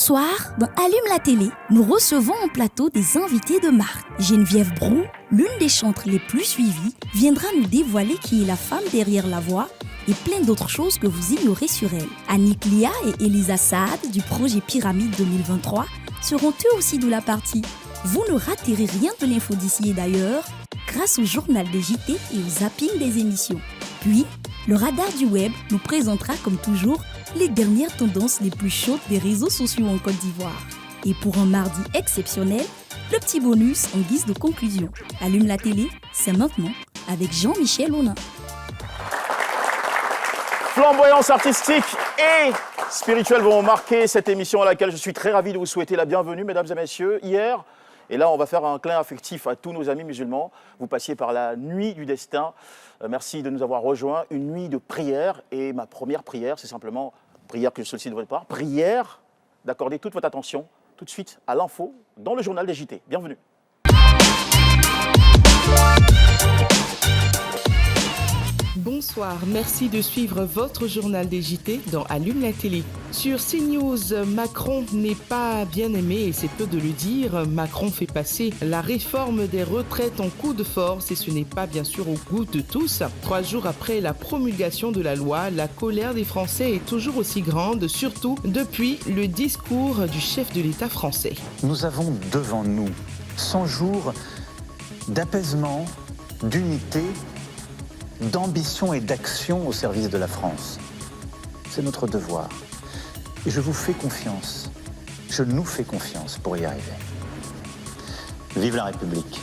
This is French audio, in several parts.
soir, dans Allume la télé, nous recevons en plateau des invités de marque. Geneviève Brou, l'une des chantres les plus suivies, viendra nous dévoiler qui est la femme derrière la voix et plein d'autres choses que vous ignorez sur elle. Annick Lia et Elisa Saad du projet Pyramide 2023 seront eux aussi de la partie. Vous ne raterez rien de l'info d'ici et d'ailleurs grâce au journal des JT et au zapping des émissions. Puis, le radar du web nous présentera comme toujours les dernières tendances les plus chaudes des réseaux sociaux en Côte d'Ivoire. Et pour un mardi exceptionnel, le petit bonus en guise de conclusion. Allume la télé, c'est maintenant avec Jean-Michel Onin. Flamboyance artistique et spirituelle vont marquer cette émission à laquelle je suis très ravi de vous souhaiter la bienvenue, mesdames et messieurs. Hier, et là on va faire un clin affectif à tous nos amis musulmans, vous passiez par la nuit du destin. Merci de nous avoir rejoints, une nuit de prière. Et ma première prière, c'est simplement, prière que je sollicite de votre part, prière d'accorder toute votre attention tout de suite à l'info dans le journal des JT. Bienvenue. Bonsoir, merci de suivre votre journal des JT dans Allume la télé. Sur CNews, Macron n'est pas bien aimé et c'est peu de le dire. Macron fait passer la réforme des retraites en coup de force et ce n'est pas bien sûr au goût de tous. 3 jours après la promulgation de la loi, la colère des Français est toujours aussi grande, surtout depuis le discours du chef de l'État français. Nous avons devant nous 100 jours d'apaisement, d'unité, d'ambition et d'action au service de la France. C'est notre devoir. Et je vous fais confiance. Je nous fais confiance pour y arriver. Vive la République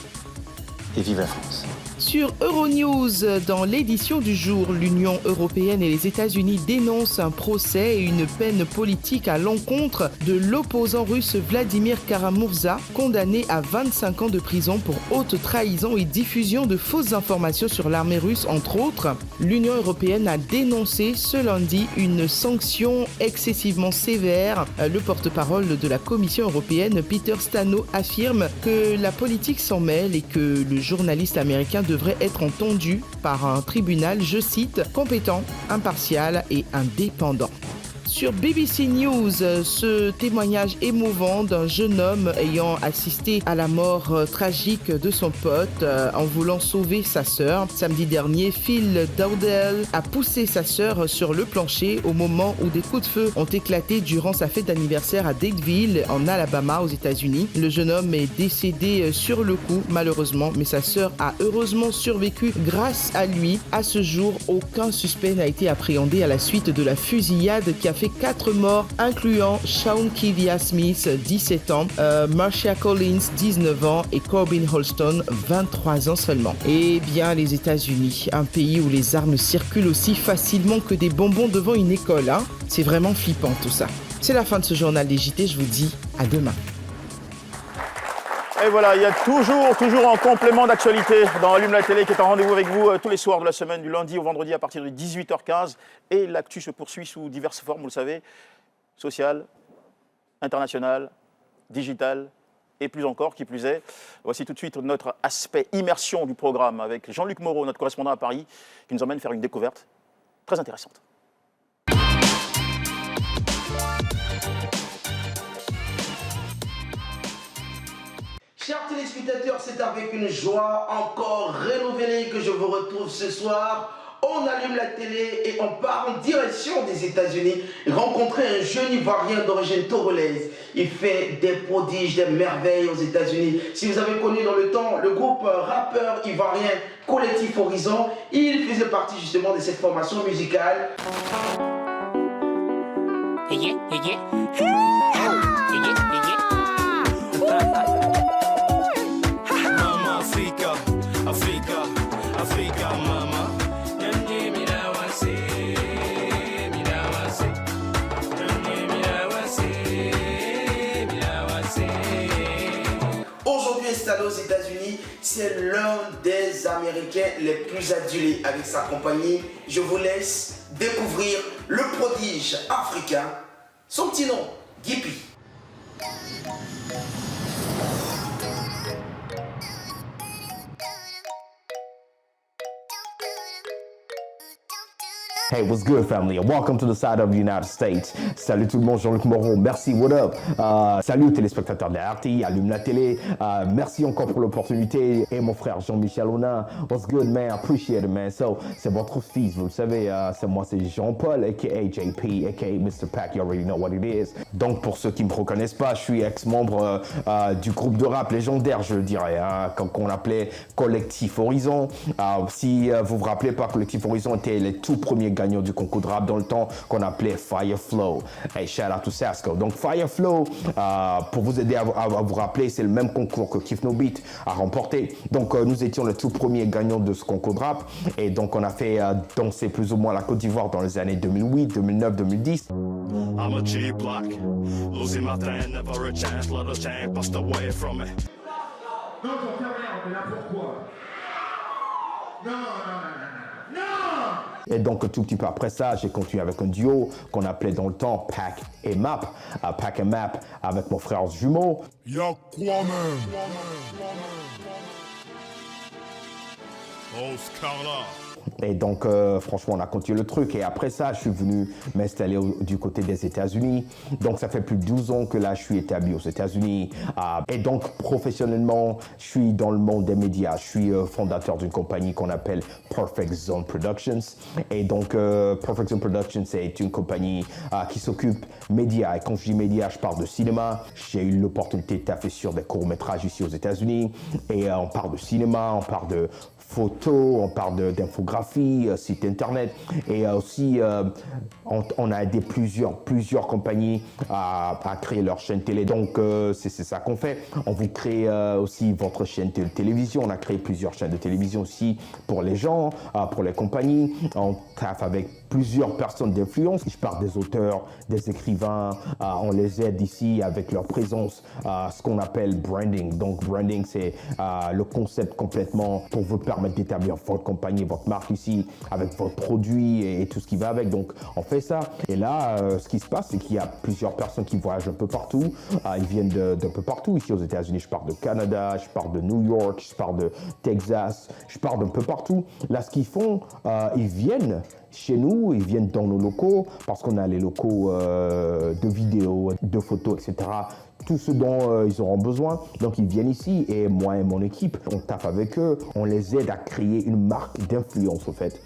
et vive la France. Sur Euronews, dans l'édition du jour, l'Union européenne et les États-Unis dénoncent un procès et une peine politique à l'encontre de l'opposant russe Vladimir Kara-Murza, condamné à 25 ans de prison pour haute trahison et diffusion de fausses informations sur l'armée russe, entre autres. L'Union européenne a dénoncé ce lundi une sanction excessivement sévère. Le porte-parole de la Commission européenne, Peter Stano, affirme que la politique s'en mêle et que le journaliste américain devrait être entendu par un tribunal, je cite, compétent, impartial et indépendant. Sur BBC News, ce témoignage émouvant d'un jeune homme ayant assisté à la mort tragique de son pote en voulant sauver sa sœur. Samedi dernier, Phil Dowdell a poussé sa sœur sur le plancher au moment où des coups de feu ont éclaté durant sa fête d'anniversaire à Dateville, en Alabama, aux États-Unis. Le jeune homme est décédé sur le coup, malheureusement, mais sa sœur a heureusement survécu grâce à lui. À ce jour, aucun suspect n'a été appréhendé à la suite de la fusillade qui a fait 4 morts, incluant Sean Kivia Smith, 17 ans, Marcia Collins, 19 ans et Corbin Holston, 23 ans seulement. Eh bien, les États-Unis, un pays où les armes circulent aussi facilement que des bonbons devant une école, hein. C'est vraiment flippant tout ça. C'est la fin de ce journal des JT, je vous dis à demain. Et voilà, il y a toujours un complément d'actualité dans Allume la télé qui est en rendez-vous avec vous tous les soirs de la semaine, du lundi au vendredi à partir de 18h15. Et l'actu se poursuit sous diverses formes, vous le savez, sociale, internationale, digitale et plus encore, qui plus est. Voici tout de suite notre aspect immersion du programme avec Jean-Luc Moreau, notre correspondant à Paris, qui nous emmène faire une découverte très intéressante. Chers téléspectateurs, c'est avec une joie encore renouvelée que je vous retrouve ce soir. On allume la télé et on part en direction des États-Unis rencontrer un jeune Ivoirien d'origine togolaise. Il fait des prodiges, des merveilles aux États-Unis. Si vous avez connu dans le temps le groupe rappeur ivoirien Collectif Horizon, il faisait partie justement de cette formation musicale. Aujourd'hui installé aux États-Unis, c'est l'un des Américains les plus adulés avec sa compagnie. Je vous laisse découvrir le prodige africain. Son petit nom, Gippy. Hey, what's good, family? Welcome to the side of the United States. Salut tout le monde, Jean-Luc Moreau. Merci, what up? Salut aux téléspectateurs de la RTI, allume la télé. Merci encore pour l'opportunité. Et mon frère Jean-Michel Honin. What's good, man? Appreciate it, man. So, c'est votre fils, vous le savez. C'est moi, c'est Jean-Paul, a.k.a. JP, a.k.a. Mr. Pack. You already know what it is. Donc, pour ceux qui ne me reconnaissent pas, je suis ex-membre du groupe de rap légendaire, je dirais, qu'on appelait Collectif Horizon. Si vous vous rappelez pas, Collectif Horizon était les tout premiers gagnant du concours de rap dans le temps qu'on appelait Fire Flow. Hey, shout out to Sasco. Donc Fire Flow, pour vous aider à vous rappeler, c'est le même concours que Kif No Beat a remporté. Donc nous étions le tout premier gagnant de ce concours de rap et donc on a fait danser plus ou moins la Côte d'Ivoire dans les années 2008, 2009, 2010. I'm a cheap block, losing my thing, never a chance, let a chain bust away from me. Non, ton père, on est là pourquoi? Non! Et donc, tout petit peu après ça, j'ai continué avec un duo qu'on appelait dans le temps Pack et Map. Pack et Map avec mon frère jumeau. Y'a quoi, man? Oh, Scarla. Et donc, franchement, on a continué le truc. Et après ça, je suis venu m'installer du côté des États-Unis. Donc, ça fait plus de 12 ans que là, je suis établi aux États-Unis. Et donc, professionnellement, je suis dans le monde des médias. Je suis fondateur d'une compagnie qu'on appelle Perfect Zone Productions. Et donc, Perfect Zone Productions, c'est une compagnie qui s'occupe médias. Et quand je dis médias, je parle de cinéma. J'ai eu l'opportunité de taffer sur des courts-métrages ici aux États-Unis. Et on parle de cinéma, on parle de photos, on parle d'infographie, site internet et aussi on a aidé plusieurs compagnies à créer leur chaîne télé. Donc c'est ça qu'on fait. On vous crée aussi votre chaîne de télévision. On a créé plusieurs chaînes de télévision aussi pour les gens, pour les compagnies. On taffe avec plusieurs personnes d'influence. Je parle des auteurs, des écrivains. On les aide ici avec leur présence, ce qu'on appelle branding. Donc branding, c'est le concept complètement pour vous permettre d'établir votre compagnie, votre marque ici, avec votre produit et tout ce qui va avec. Donc, on fait ça. Et là, ce qui se passe, c'est qu'il y a plusieurs personnes qui voyagent un peu partout. Ils viennent d'un peu partout. Ici, aux États-Unis, je parle de Canada, je parle de New York, je parle de Texas, je parle d'un peu partout. Là, ce qu'ils font, ils viennent chez nous, ils viennent dans nos locaux, parce qu'on a les locaux de vidéos, de photos, etc., tout ce dont ils auront besoin. Donc ils viennent ici et moi et mon équipe, on taffe avec eux, on les aide à créer une marque d'influence au fait.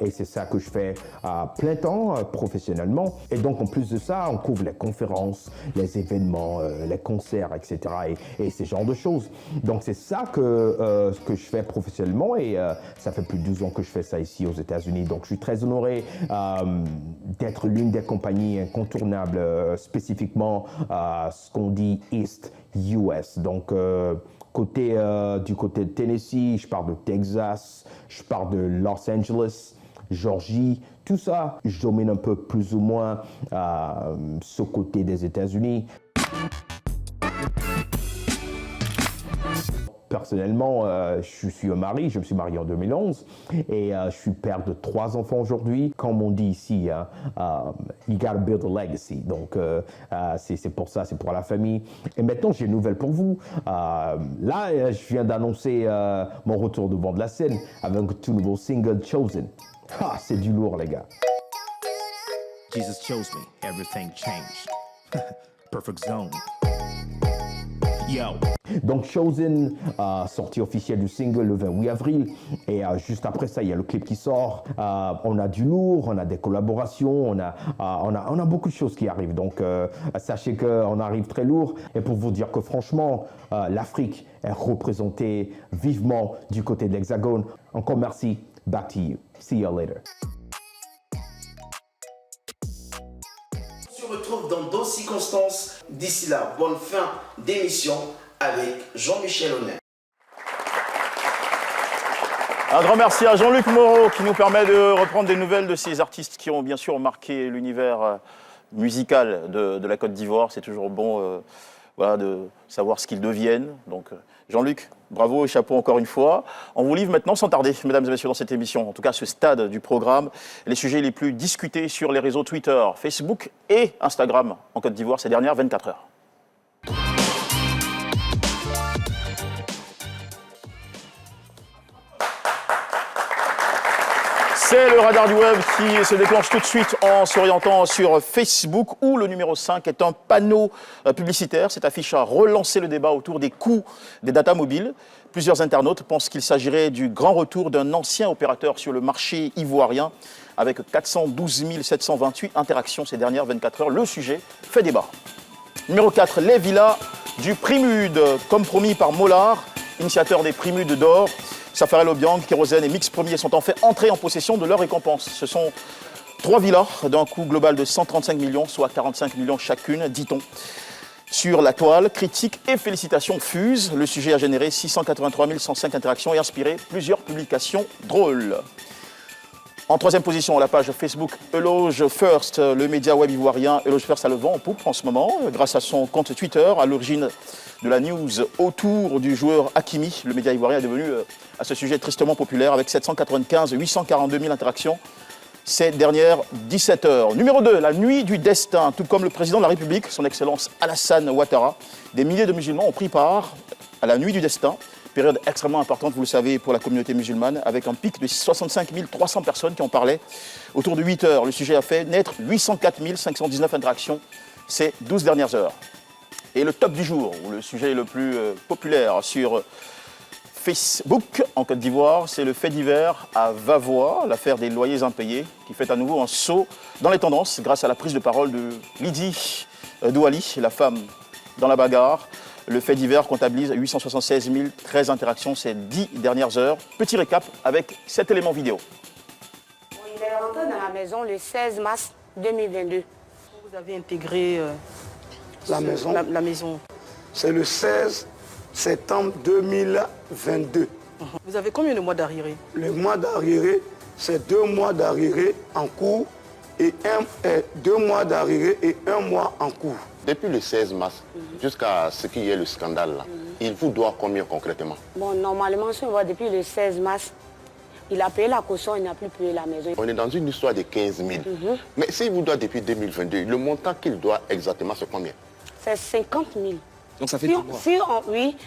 Et c'est ça que je fais à plein temps, professionnellement. Et donc, en plus de ça, on couvre les conférences, les événements, les concerts, etc. Et ces genres de choses. Donc, c'est ça que je fais professionnellement. Et ça fait plus de 12 ans que je fais ça ici aux États-Unis. Donc, je suis très honoré d'être l'une des compagnies incontournables, spécifiquement ce qu'on dit East US. Donc, du côté de Tennessee, je parle de Texas, je parle de Los Angeles, Georgie, tout ça, je domine un peu plus ou moins ce côté des États-Unis. Personnellement, je suis un mari, je me suis marié en 2011 et je suis père de 3 enfants aujourd'hui. Comme on dit ici, you gotta build a legacy. Donc, c'est pour ça, c'est pour la famille. Et maintenant, j'ai une nouvelle pour vous. Là, je viens d'annoncer mon retour devant de la scène avec un tout nouveau single, Chosen. Ah, c'est du lourd, les gars. Jesus chose me, everything changed. Perfect zone. Yo. Donc Chosen, sortie officielle du single le 28 avril. Et juste après ça, il y a le clip qui sort. On a du lourd, on a des collaborations, on a beaucoup de choses qui arrivent. Donc sachez qu'on arrive très lourd. Et pour vous dire que franchement, l'Afrique est représentée vivement du côté de l'Hexagone. Encore merci. Back to you. See you later. On se retrouve dans d'autres circonstances. D'ici là, bonne fin d'émission avec Jean-Michel Honin. Un grand merci à Jean-Luc Moreau qui nous permet de reprendre des nouvelles de ces artistes qui ont bien sûr marqué l'univers musical de la Côte d'Ivoire. C'est toujours bon de savoir ce qu'ils deviennent. Donc Jean-Luc, bravo et chapeau encore une fois. On vous livre maintenant sans tarder, mesdames et messieurs, dans cette émission, en tout cas à ce stade du programme, les sujets les plus discutés sur les réseaux Twitter, Facebook et Instagram en Côte d'Ivoire ces dernières 24 heures. radar du web qui se déclenche tout de suite en s'orientant sur Facebook où le numéro 5 est un panneau publicitaire. Cette affiche a relancé le débat autour des coûts des data mobiles. Plusieurs internautes pensent qu'il s'agirait du grand retour d'un ancien opérateur sur le marché ivoirien avec 412 728 interactions ces dernières 24 heures. Le sujet fait débat. Numéro 4, les villas du Primude, comme promis par Mollard, initiateur des Primudes d'or. Safarel Obiang, Kérosène et Mix Premier sont en fait entrés en possession de leur récompense. Ce sont 3 villas d'un coût global de 135 millions, soit 45 millions chacune, dit-on. Sur la toile, critiques et félicitations fusent. Le sujet a généré 683 105 interactions et inspiré plusieurs publications drôles. En troisième position, la page Facebook Eloge First, le média web ivoirien Eloge First a le vent en poupe en ce moment, grâce à son compte Twitter, à l'origine de la news autour du joueur Hakimi. Le média ivoirien est devenu à ce sujet tristement populaire avec 795 842 000 interactions ces dernières 17 heures. Numéro 2, la nuit du destin. Tout comme le président de la République, son Excellence Alassane Ouattara, des milliers de musulmans ont pris part à la nuit du destin. Période extrêmement importante, vous le savez, pour la communauté musulmane, avec un pic de 65 300 personnes qui en parlaient. Autour de 8 heures, le sujet a fait naître 804 519 interactions ces 12 dernières heures. Et le top du jour, où le sujet est le plus populaire sur Facebook en Côte d'Ivoire, c'est le fait divers à Vavois, l'affaire des loyers impayés, qui fait à nouveau un saut dans les tendances grâce à la prise de parole de Lydie Douali, la femme dans la bagarre. Le fait divers comptabilise 876 013 interactions ces 10 dernières heures. Petit récap avec cet élément vidéo. Il est rentré dans la maison le 16 mars 2022. Vous avez intégré la maison. C'est le 16 septembre 2022. Vous avez combien de mois d'arriéré? Le mois d'arriéré, c'est 2 mois d'arriéré en cours et 2 mois d'arriéré et 1 mois en cours. Depuis le 16 mars jusqu'à ce qu'il y ait le scandale là, il vous doit combien concrètement? Bon, normalement, si on voit depuis le 16 mars, il a payé la caution, il n'a plus payé la maison. On est dans une histoire de 15 000. Mais s'il vous doit depuis 2022, le montant qu'il doit exactement, c'est combien? C'est 50 000. Donc ça fait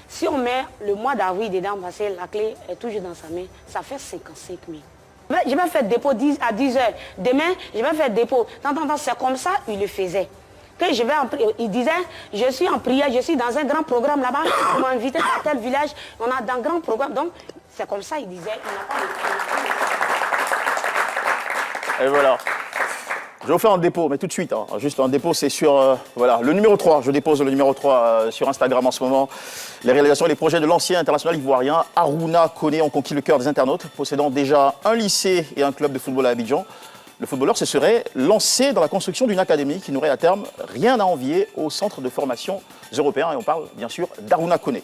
si on met le mois d'avril dedans, parce que la clé est toujours dans sa main, ça fait 55 000. Je vais faire dépôt à 10 heures. Demain, je vais faire dépôt. C'est comme ça, il le faisait. Que je vais il disait, je suis en prière, je suis dans un grand programme là-bas, on m'a invité à tel village, on a un grand programme. Donc, c'est comme ça, il disait, il n'a pas de... Et voilà. Je vais vous faire un dépôt, mais tout de suite. Hein. Juste un dépôt, c'est sur voilà, le numéro 3. Je dépose le numéro 3 sur Instagram en ce moment. Les réalisations et les projets de l'ancien international ivoirien Harouna Koné ont conquis le cœur des internautes, possédant déjà un lycée et un club de football à Abidjan. Le footballeur se serait lancé dans la construction d'une académie qui n'aurait à terme rien à envier au centre de formation européen. Et on parle bien sûr d'Harouna Koné.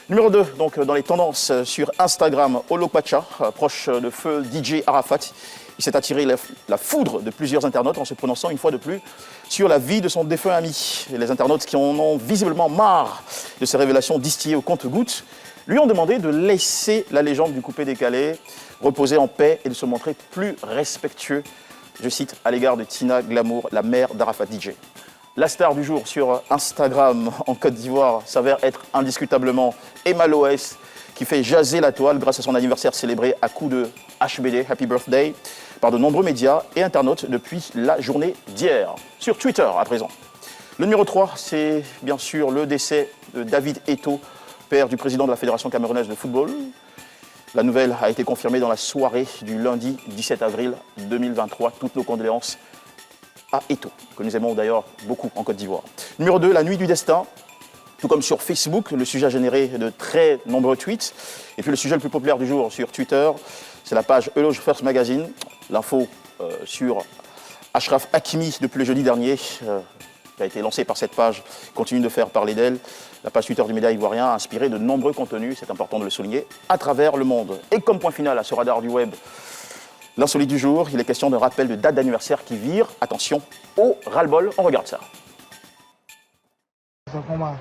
Numéro 2, donc dans les tendances sur Instagram, Olokwacha, proche de feu DJ Arafat. Il s'est attiré la foudre de plusieurs internautes en se prononçant une fois de plus sur la vie de son défunt ami. Et les internautes qui en ont visiblement marre de ces révélations distillées au compte-gouttes lui ont demandé de laisser la légende du coupé-décalé reposer en paix et de se montrer plus respectueux, je cite, à l'égard de Tina Glamour, la mère d'Arafat DJ. La star du jour sur Instagram en Côte d'Ivoire s'avère être indiscutablement Emma Loès, qui fait jaser la toile grâce à son anniversaire célébré à coups de HBD, Happy Birthday, par de nombreux médias et internautes depuis la journée d'hier. Sur Twitter à présent. Le numéro 3, c'est bien sûr le décès de David Eto'o, père du président de la Fédération camerounaise de football. La nouvelle a été confirmée dans la soirée du lundi 17 avril 2023. Toutes nos condoléances à Eto'o, que nous aimons d'ailleurs beaucoup en Côte d'Ivoire. Numéro 2, la nuit du destin. Tout comme sur Facebook, le sujet a généré de très nombreux tweets. Et puis le sujet le plus populaire du jour sur Twitter, c'est la page Eloge First Magazine. L'info sur Achraf Hakimi depuis le jeudi dernier, qui a été lancée par cette page, continue de faire parler d'elle. La page Twitter du média ivoirien a inspiré de nombreux contenus, c'est important de le souligner, à travers le monde. Et comme point final à ce radar du web, l'insolite du jour, il est question d'un rappel de date d'anniversaire qui vire, attention, au ras-le-bol. On regarde ça. Ça commence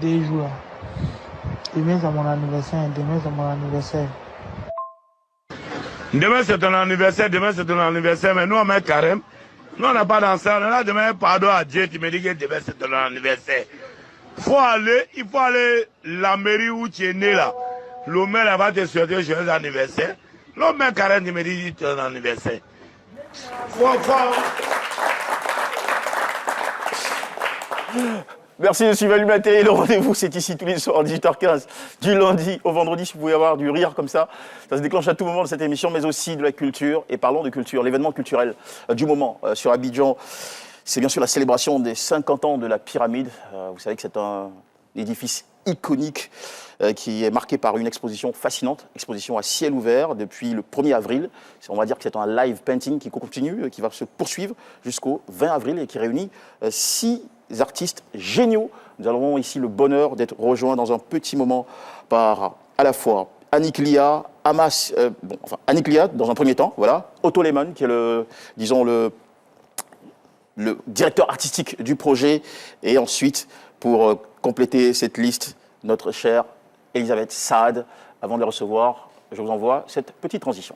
des jours. Demain c'est mon anniversaire, demain c'est mon anniversaire. Demain c'est ton anniversaire, mais nous on met carême. Nous on n'a pas dansé, on est là demain, pardon à Dieu, tu me dis que demain c'est ton anniversaire. Il faut aller la mairie où tu es né là. Le maire va te souhaiter joyeux anniversaire. L'homme met carême, il me dit, tu es un anniversaire. Merci de suivre Allume la télé. Le rendez-vous, c'est ici tous les soirs à 18h15, du lundi au vendredi. Si vous pouvez avoir du rire comme ça se déclenche à tout moment de cette émission, mais aussi de la culture. Et parlons de culture, l'événement culturel du moment sur Abidjan, c'est bien sûr la célébration des 50 ans de la pyramide. Vous savez que c'est un édifice iconique qui est marqué par une exposition fascinante, exposition à ciel ouvert depuis le 1er avril. On va dire que c'est un live painting qui continue, qui va se poursuivre jusqu'au 20 avril et qui réunit 6 artistes géniaux. Nous avons ici le bonheur d'être rejoints dans un petit moment par à la fois Annick Lia, Annick Lia dans un premier temps, voilà, Otto Lemon qui est le directeur artistique du projet, et ensuite pour compléter cette liste, notre chère Elisabeth Saad. Avant de les recevoir, je vous envoie cette petite transition.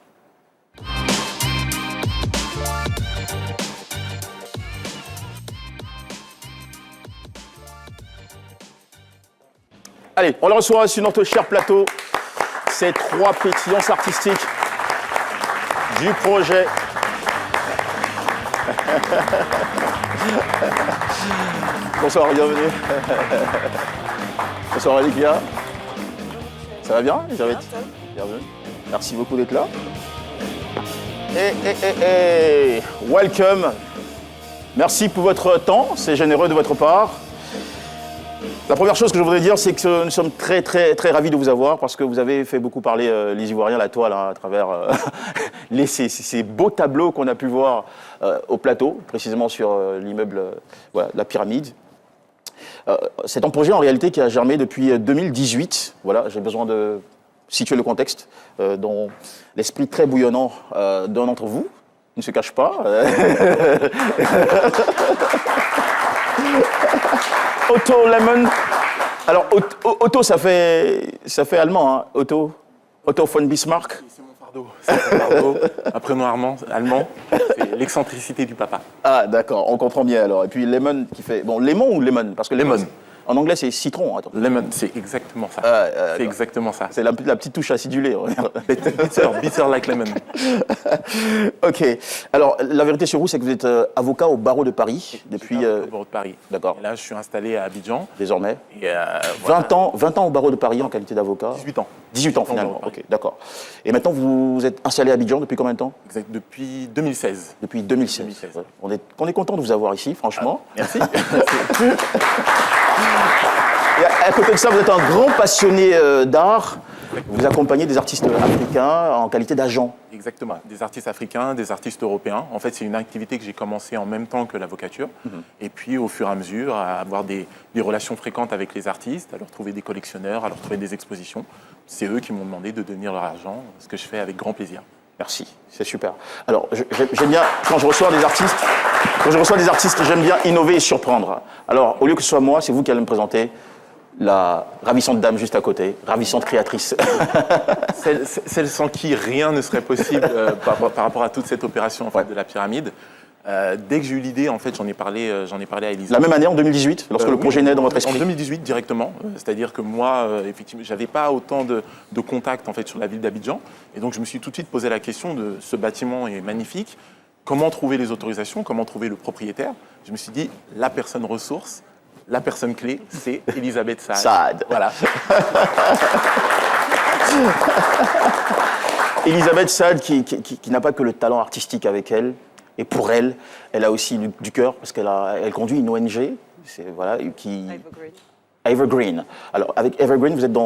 Allez, on le reçoit sur notre cher plateau, ces 3 pétillants artistiques du projet. Bonsoir, bienvenue. Bonsoir Alicia. Ça va bien, Elisabeth? Bienvenue. Merci beaucoup d'être là. Welcome. Merci pour votre temps, c'est généreux de votre part. La première chose que je voudrais dire, c'est que nous sommes très ravis de vous avoir parce que vous avez fait beaucoup parler les Ivoiriens, la toile, à travers ces beaux tableaux qu'on a pu voir au plateau, précisément sur l'immeuble la pyramide. C'est un projet en réalité qui a germé depuis 2018. Voilà, j'ai besoin de situer le contexte dans l'esprit très bouillonnant d'un d'entre vous. Il ne se cache pas. Otto Lemon. Alors, Otto, ça fait allemand, hein. Otto von Bismarck. C'est mon fardeau. C'est mon fardeau. Un prénom allemand, c'est l'excentricité du papa. Ah, d'accord, on comprend bien alors. Et puis Lemon qui fait. Bon, lemon ou lemon? Parce que lemon. En anglais, c'est citron. Attends. Lemon, c'est exactement ça. C'est exactement ça. C'est la petite touche acidulée. Bitter like lemon. Ok. Alors, la vérité sur vous, c'est que vous êtes avocat au barreau de Paris depuis. Au barreau de Paris. D'accord. Et là, je suis installé à Abidjan. Désormais. Et 20 ans au barreau de Paris en qualité d'avocat. 18 ans. 18 ans finalement. Ok, d'accord. Et maintenant, vous êtes installé à Abidjan depuis combien de temps? Exact. Depuis 2016. Depuis 2016. Ouais. On est content de vous avoir ici, franchement. Merci. Et à côté de ça, vous êtes un grand passionné d'art. Vous accompagnez des artistes africains en qualité d'agent. Exactement. Des artistes africains, des artistes européens. En fait, c'est une activité que j'ai commencée en même temps que l'avocature. Et puis, au fur et à mesure, à avoir des relations fréquentes avec les artistes, à leur trouver des collectionneurs, à leur trouver des expositions. C'est eux qui m'ont demandé de devenir leur agent, ce que je fais avec grand plaisir. Merci, c'est super. Alors, j'aime bien, quand je reçois des artistes, j'aime bien innover et surprendre. Alors, au lieu que ce soit moi, c'est vous qui allez me présenter la ravissante dame juste à côté, ravissante créatrice. Celle sans qui rien ne serait possible par rapport à toute cette opération en fait, de la pyramide. Dès que j'ai eu l'idée, en fait, j'en ai parlé à Elisa. La même année, en 2018, lorsque le projet naît dans votre esprit? En 2018, directement. C'est-à-dire que moi, effectivement, j'avais pas autant de contacts en fait, sur la ville d'Abidjan. Et donc, je me suis tout de suite posé la question de ce bâtiment est magnifique. Comment trouver les autorisations? Comment trouver le propriétaire? Je me suis dit, la personne ressource, la personne clé, c'est Elisabeth Saad. Voilà. Elisabeth Saad qui n'a pas que le talent artistique avec elle. Et pour elle, elle a aussi du cœur, parce qu'elle conduit une ONG, qui... Evergreen. Alors, avec Evergreen, vous êtes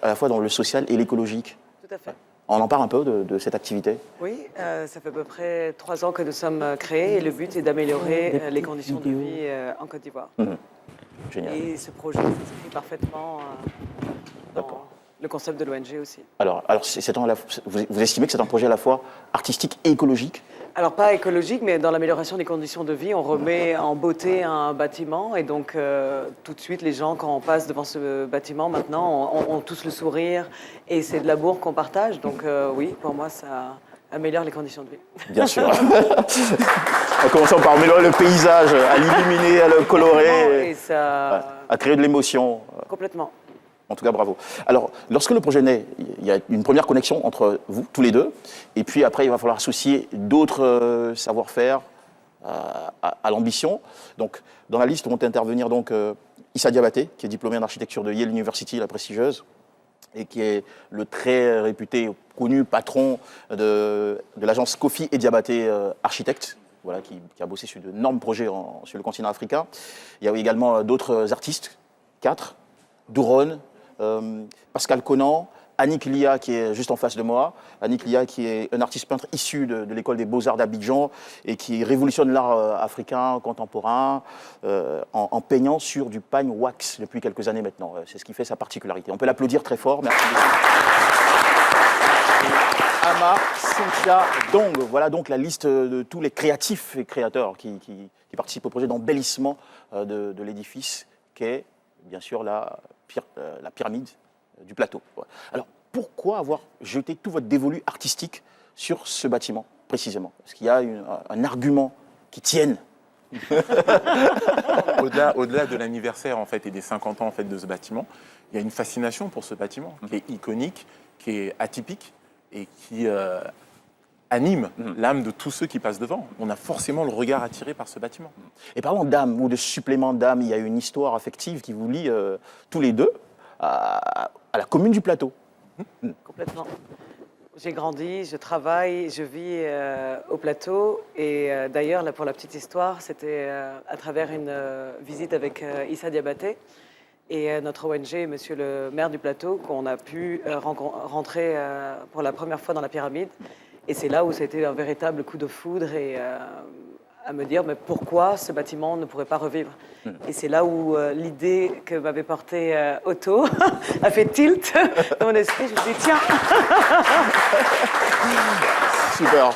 à la fois dans le social et l'écologique. Tout à fait. On en parle un peu de cette activité? Oui, ça fait à peu près 3 ans que nous sommes créés, et le but est d'améliorer les conditions de vie en Côte d'Ivoire. Génial. Et ce projet s'inscrit parfaitement dans le concept de l'ONG aussi. Alors vous estimez que c'est un projet à la fois artistique et écologique? Alors pas écologique, mais dans l'amélioration des conditions de vie, on remet en beauté un bâtiment, et donc tout de suite les gens, quand on passe devant ce bâtiment maintenant, ont tous le sourire, et c'est de l'amour qu'on partage. Donc oui, pour moi ça améliore les conditions de vie. Bien sûr. En commençant par améliorer le paysage, à l'illuminer, à le colorer, et ça... à créer de l'émotion. Complètement. En tout cas, bravo. Alors, lorsque le projet naît, il y a une première connexion entre vous, tous les deux, et puis après, il va falloir associer d'autres savoir-faire à l'ambition. Donc, dans la liste vont intervenir donc, Issa Diabaté, qui est diplômé en architecture de Yale University, la prestigieuse, et qui est le très réputé, connu patron de l'agence Kofi et Diabaté Architectes, voilà, qui a bossé sur d'énormes projets sur le continent africain. Il y a également d'autres artistes, 4, Douron, Pascal Conan, Annick Lia, qui est juste en face de moi. Annick Lia, qui est un artiste peintre issu de l'école des Beaux-Arts d'Abidjan et qui révolutionne l'art africain contemporain en peignant sur du pagne wax depuis quelques années maintenant. C'est ce qui fait sa particularité. On peut l'applaudir très fort. Merci beaucoup. Ama Cynthia Dong. Voilà donc la liste de tous les créatifs et créateurs qui participent au projet d'embellissement de l'édifice qu'est, bien sûr, la pyramide du plateau. Alors, pourquoi avoir jeté tout votre dévolu artistique sur ce bâtiment, précisément? Est-ce qu'il y a un argument qui tienne? Au-delà de l'anniversaire en fait, et des 50 ans en fait, de ce bâtiment, il y a une fascination pour ce bâtiment qui est iconique, qui est atypique et qui anime l'âme de tous ceux qui passent devant. On a forcément le regard attiré par ce bâtiment. Et parlant d'âme ou de supplément d'âme, il y a une histoire affective qui vous lie tous les deux à la commune du Plateau. Complètement. J'ai grandi, je travaille, je vis au Plateau. Et d'ailleurs, là, pour la petite histoire, c'était à travers une visite avec Issa Diabaté et notre ONG, monsieur le maire du Plateau, qu'on a pu rentrer pour la première fois dans la pyramide. Et c'est là où c'était un véritable coup de foudre et à me dire, mais pourquoi ce bâtiment ne pourrait pas revivre? Et c'est là où l'idée que m'avait portée Otto a fait tilt dans mon esprit. Je me suis dit, tiens. Super.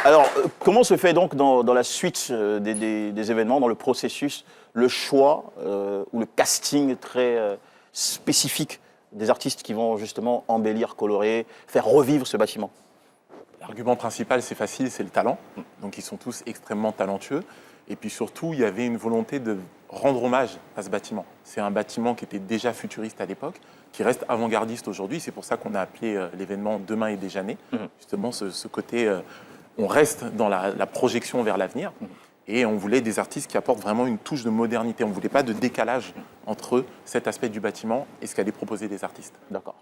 Alors, comment se fait donc dans la suite des événements, dans le processus, le choix ou le casting très spécifique des artistes qui vont justement embellir, colorer, faire revivre ce bâtiment? L'argument principal, c'est facile, c'est le talent. Donc ils sont tous extrêmement talentueux. Et puis surtout, il y avait une volonté de rendre hommage à ce bâtiment. C'est un bâtiment qui était déjà futuriste à l'époque, qui reste avant-gardiste aujourd'hui. C'est pour ça qu'on a appelé l'événement Demain est déjà né. Justement, ce côté, on reste dans la projection vers l'avenir. Et on voulait des artistes qui apportent vraiment une touche de modernité. On ne voulait pas de décalage entre cet aspect du bâtiment et ce qu'allaient proposer des artistes. D'accord.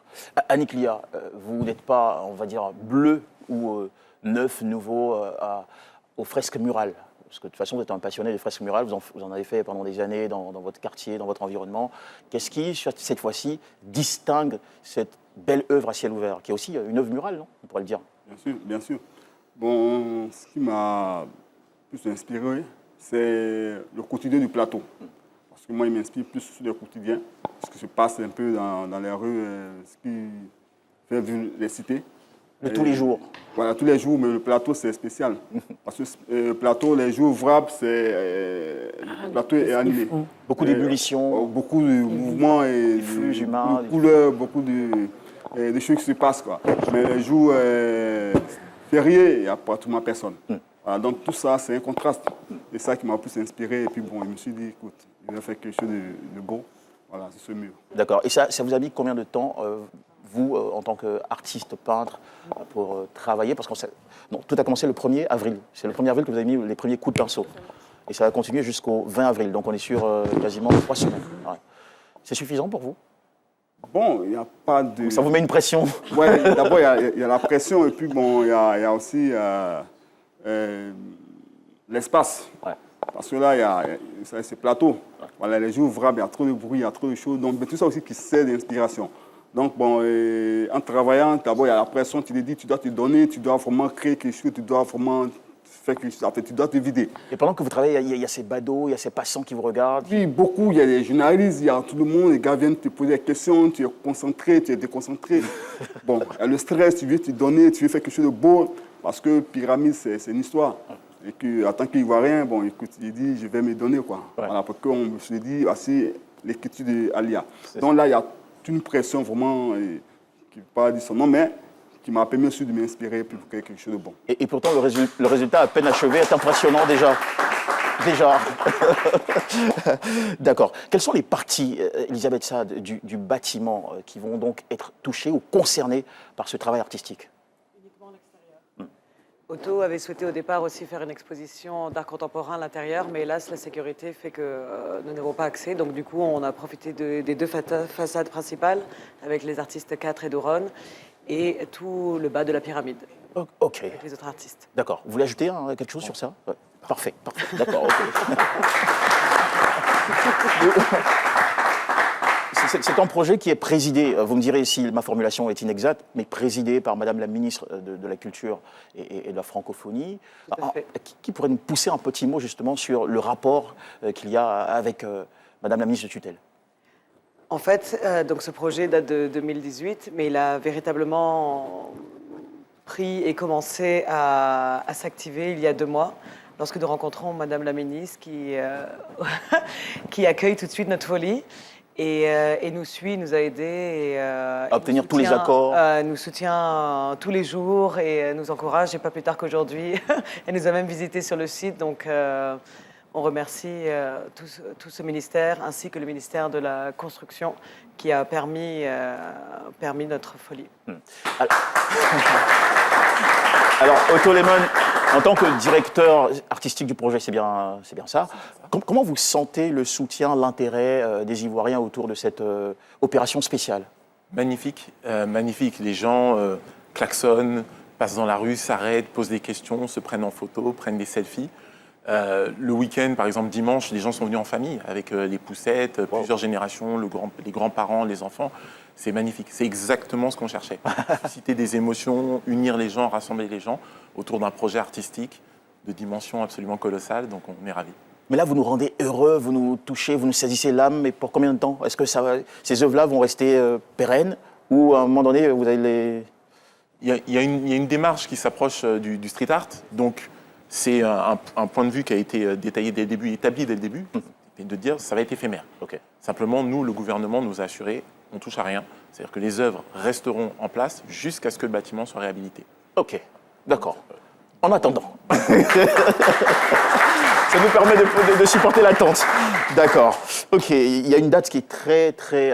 Annick Lia, vous n'êtes pas, on va dire, bleu ou neuf, nouveau aux fresques murales. Parce que de toute façon, vous êtes un passionné des fresques murales, vous en avez fait pendant des années dans votre quartier, dans votre environnement. Qu'est-ce qui, cette fois-ci, distingue cette belle œuvre à ciel ouvert, qui est aussi une œuvre murale, non? On pourrait le dire. Bien sûr, bien sûr. Bon, ce qui m'a plus inspiré, c'est le quotidien du Plateau. Parce que moi, il m'inspire plus sur le quotidien, ce qui se passe un peu dans les rues, ce qui fait vivre les cités. De tous les jours. Voilà, tous les jours, mais le Plateau, c'est spécial. Parce que le Plateau, les jours ouvrables, le Plateau est animé. Beaucoup d'ébullition. Beaucoup de mouvements et flux humains, de couleurs, beaucoup de choses qui se passent, quoi. Mais les jours fériés, il n'y a pratiquement personne. Voilà, donc tout ça, c'est un contraste. C'est ça qui m'a plus inspiré. Et puis bon, je me suis dit, écoute, il va faire quelque chose de beau. Voilà, c'est ce mur. D'accord. Et ça vous a mis combien de temps, vous, en tant qu'artiste peintre, pour travailler? Parce que tout a commencé le 1er avril. C'est le 1er avril que vous avez mis les premiers coups de pinceau. Et ça va continuer jusqu'au 20 avril. Donc on est sur quasiment 3 semaines. Ouais. C'est suffisant pour vous? Bon, il n'y a pas de... Ça vous met une pression? Oui, d'abord, il y a la pression. Et puis bon, il y a aussi l'espace. Ouais. Parce que là, c'est plateau. Ouais. Voilà, les jours ouvrables, il y a trop de bruit, il y a trop de choses. Donc, tout ça aussi qui sert d'inspiration. Donc, bon, en travaillant, d'abord, il y a la pression. Tu te dis, tu dois te donner, tu dois vraiment créer quelque chose, tu dois vraiment faire quelque chose. En fait, tu dois te vider. Et pendant que vous travaillez, il y a ces badauds, il y a ces passants qui vous regardent? Oui, beaucoup. Il y a des journalistes, il y a tout le monde. Les gars viennent te poser des questions, tu es concentré, tu es déconcentré. Bon, il y a le stress, tu veux te donner, tu veux faire quelque chose de beau. Parce que pyramide, c'est une histoire. Et qu'en tant qu'Ivoirien, bon, écoute, il dit, je vais me donner, quoi. Ouais. Voilà, parce qu'on se dit, voici l'écriture d'Alia. Donc là, il y a une pression vraiment qui ne peut pas dire son nom, mais qui m'a permis aussi de m'inspirer pour créer quelque chose de bon. Et pourtant, le résultat à peine achevé est impressionnant déjà. Déjà. D'accord. Quelles sont les parties, Elisabeth Saad, du bâtiment qui vont donc être touchées ou concernées par ce travail artistique? Otto avait souhaité au départ aussi faire une exposition d'art contemporain à l'intérieur, mais hélas, la sécurité fait que nous n'avons pas accès. Donc du coup, on a profité des deux façades principales avec les artistes 4 et Douron et tout le bas de la pyramide. Ok. Avec les autres artistes. D'accord. Vous voulez ajouter quelque chose sur ça? Ouais. Parfait, parfait. D'accord. ok. C'est un projet qui est présidé, vous me direz si ma formulation est inexacte, mais présidé par Madame la ministre de la Culture et de la Francophonie. Qui pourrait nous pousser un petit mot justement sur le rapport qu'il y a avec Madame la ministre de tutelle? En fait, donc ce projet date de 2018, mais il a véritablement pris et commencé à s'activer il y a 2 mois, lorsque nous rencontrons Madame la ministre qui accueille tout de suite notre folie. Et nous suit, nous a aidés. À obtenir tous les accords. Nous soutient tous les jours et nous encourage. Et pas plus tard qu'aujourd'hui, elle nous a même visité sur le site. Donc, on remercie tout ce ministère ainsi que le ministère de la Construction qui a permis notre folie. Alors, Otto Lemon, en tant que directeur artistique du projet, c'est bien ça. Comment vous sentez le soutien, l'intérêt des Ivoiriens autour de cette opération spéciale? Magnifique, magnifique. Les gens klaxonnent, passent dans la rue, s'arrêtent, posent des questions, se prennent en photo, prennent des selfies. Le week-end, par exemple, dimanche, les gens sont venus en famille avec les poussettes, plusieurs générations, les grands-parents, les enfants. C'est magnifique. C'est exactement ce qu'on cherchait. Susciter des émotions, unir les gens, rassembler les gens autour d'un projet artistique de dimension absolument colossale. Donc, on est ravis. Mais là, vous nous rendez heureux, vous nous touchez, vous nous saisissez l'âme. Mais pour combien de temps? Est-ce que ces œuvres-là vont rester pérennes ou à un moment donné, vous allez les... Il y a une démarche qui s'approche du street art. Donc, c'est un point de vue qui a été détaillé dès le début, établi dès le début, et de dire ça va être éphémère. Okay. Simplement, nous, le gouvernement nous a assuré, on touche à rien. C'est-à-dire que les œuvres resteront en place jusqu'à ce que le bâtiment soit réhabilité. Ok, d'accord. En attendant. Ça nous permet de supporter l'attente. D'accord. Ok, il y a une date qui est très, très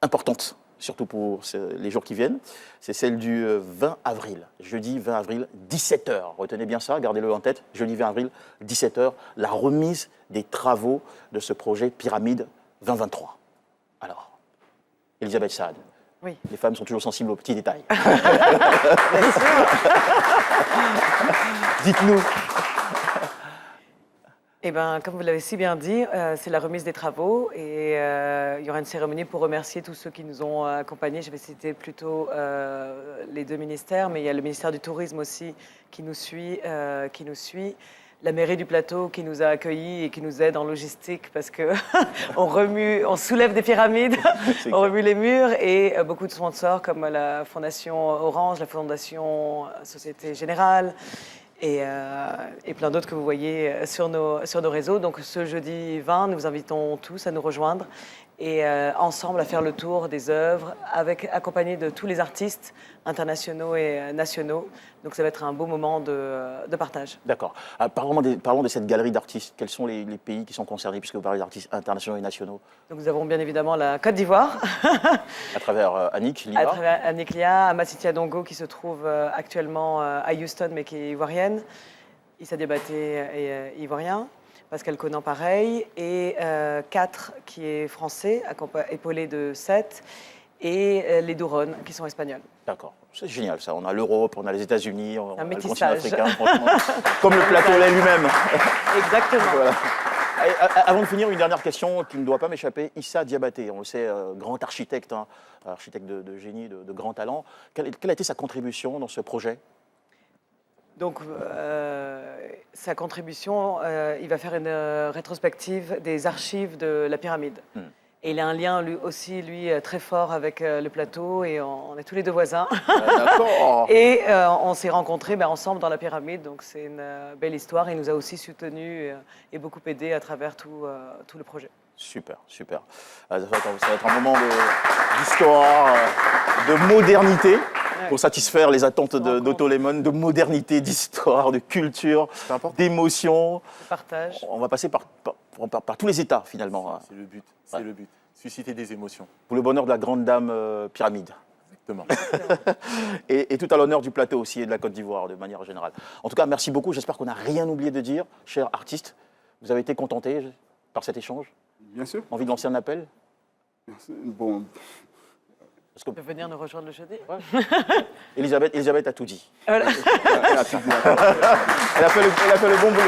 importante, surtout pour les jours qui viennent. C'est celle du 20 avril. Jeudi 20 avril, 17h. Retenez bien ça, gardez-le en tête. Jeudi 20 avril, 17h, la remise des travaux de ce projet Pyramide 2023. Alors, Elisabeth Saad. Oui. Les femmes sont toujours sensibles aux petits détails. Dites-nous. Eh bien, comme vous l'avez si bien dit, c'est la remise des travaux et il y aura une cérémonie pour remercier tous ceux qui nous ont accompagnés. Je vais citer plutôt les 2 ministères, mais il y a le ministère du Tourisme aussi qui nous suit. La mairie du Plateau qui nous a accueillis et qui nous aide en logistique parce que on soulève des pyramides, on remue les murs et beaucoup de sponsors comme la Fondation Orange, la Fondation Société Générale et plein d'autres que vous voyez sur nos réseaux. Donc ce jeudi 20, nous vous invitons tous à nous rejoindre et ensemble à faire le tour des œuvres accompagnés de tous les artistes internationaux et nationaux. Donc ça va être un beau moment de partage. D'accord. Parlons de cette galerie d'artistes. Quels sont les pays qui sont concernés, puisque vous parlez d'artistes internationaux et nationaux? Donc nous avons bien évidemment la Côte d'Ivoire. À travers Annick Lia. À travers Annick Lia, Amasitia Dongo qui se trouve actuellement à Houston mais qui est ivoirienne. Issa Diabaté est ivoirien. Pascal Conan pareil. Et 4 qui est français, épaulé de 7. Et les Douron qui sont espagnols. D'accord, c'est génial ça. On a l'Europe, on a les États-Unis, on a le continent africain, franchement. Comme le plateau l'est lui-même. Exactement. Voilà. Avant de finir, une dernière question qui ne doit pas m'échapper. Issa Diabaté, on le sait, grand architecte, architecte de génie, de grand talent. Quelle a été sa contribution dans ce projet? Donc, sa contribution, il va faire une rétrospective des archives de la pyramide. Et il a un lien lui très fort avec le plateau et on est tous les 2 voisins. D'accord. Et on s'est rencontrés ensemble dans la pyramide, donc c'est une belle histoire. Il nous a aussi soutenus et beaucoup aidés à travers tout le projet. Super, super. Ça va être un moment d'histoire, de modernité. pour satisfaire les attentes d'Autolemon, de modernité, d'histoire, de culture, d'émotion. Partage. On va passer par tous les états, finalement. C'est le but, c'est le but. Susciter des émotions. Pour le bonheur de la grande dame pyramide. Exactement. et tout à l'honneur du plateau aussi et de la Côte d'Ivoire, de manière générale. En tout cas, merci beaucoup. J'espère qu'on n'a rien oublié de dire, cher artiste. Vous avez été contenté par cet échange? Bien sûr. Envie de lancer un appel? Bon. De venir nous rejoindre le jeudi. Elisabeth a tout dit. Voilà. Elle a fait le bon boulot.